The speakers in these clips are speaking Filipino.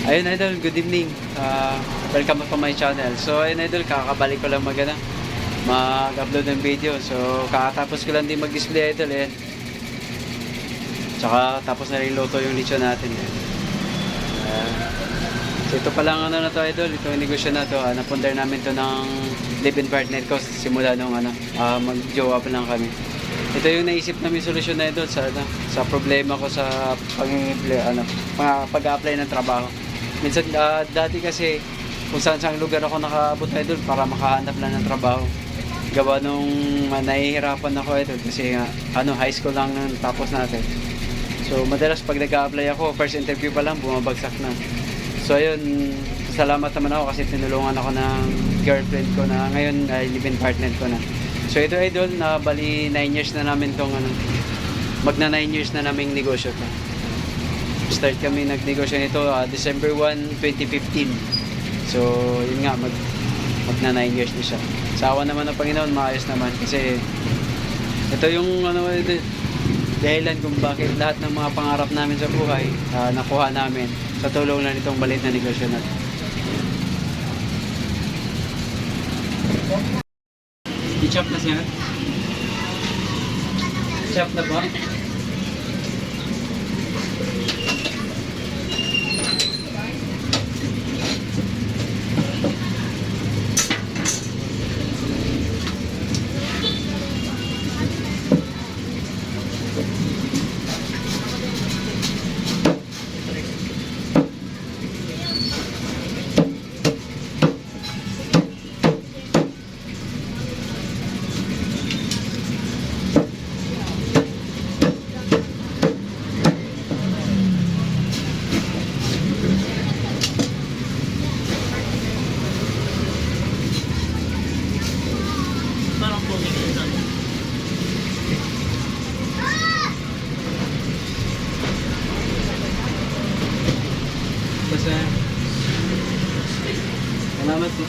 Ayun idol, good evening. Welcome to my channel. So ayun idol, kakabalik ko lang mag-upload ng video. So kakatapos ko lang din mag-display idol eh. Tsaka tapos na rin luto yung lechon natin eh. So ito pa lang na to idol, ito yung negosyo na to. Napundar namin to ng live-in partner ko simula nung mag-jowa pa lang kami. Ito yung naisip namin solusyon na idol sa problema ko sa pag-apply ng trabaho. Minsan dati kasi kung saan lugar ako nakaabot idol para makahanap lang ng trabaho. Gawa nung nahihirapan ako idol kasi high school lang tapos natin. So madalas pag nag-a-apply ako, first interview pa lang bumabagsak na. So ayun, salamat naman ako kasi tinulungan ako ng girlfriend ko na ngayon ay live-in partner ko na. So ito idol, na bali 9 years na namin tong magna 9 years na naming negosyo to. Start kami nagnegosyo nito December 1, 2015. So yun nga, magna 9 years na siya. Sa awa naman ng Panginoon, maayos naman kasi ito yung dahilan kung bakit lahat ng mga pangarap namin sa buhay nakuha namin sa tulong na nitong maliit na negosyo natin. I-chop na siya? Chop na ba? Salamat po.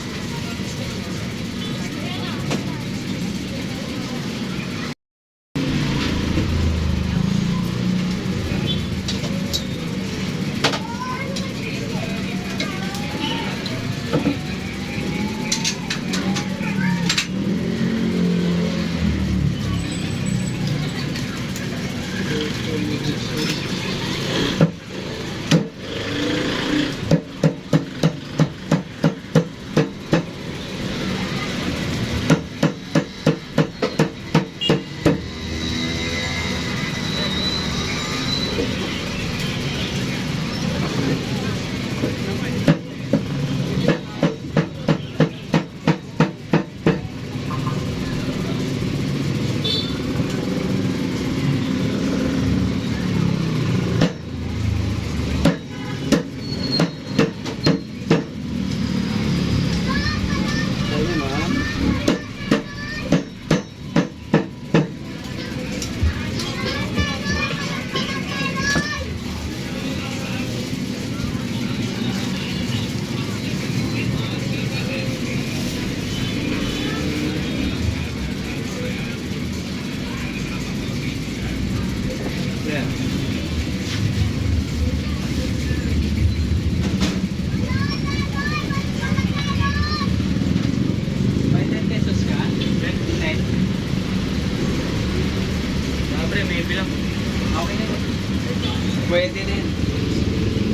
Pwede din.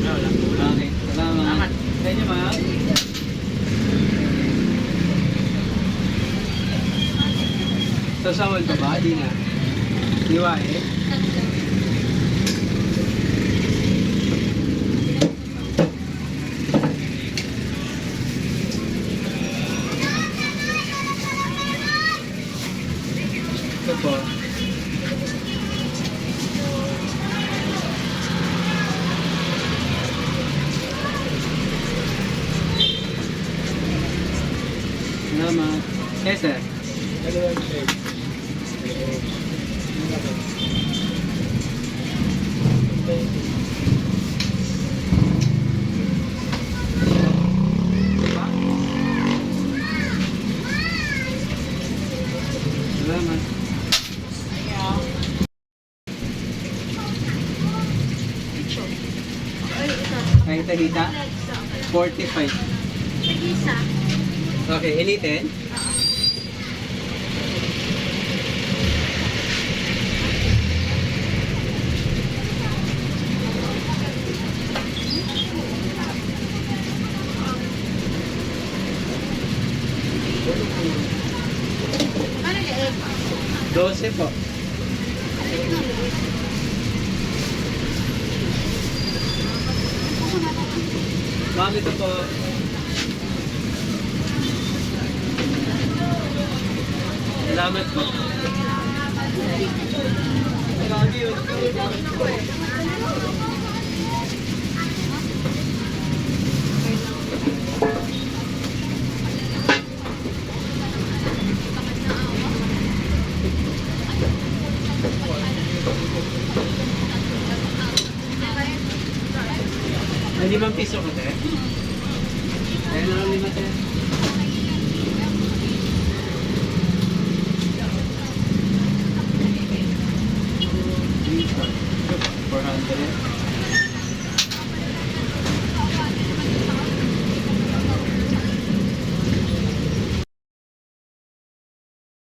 Wala. Okay. Salamat. Thank you, ma'am. Sasawal ka ba? Di na. Diwa eh. Ito po. Salamat. Yes, sir. Salamat. May talita? 45. Nag-isa. Okay, initin? Ano liit? 12 po. Ma'am, ito po. Salamat po. Ay, 5 piso ko, te. Ayun na lang 5, te. $400.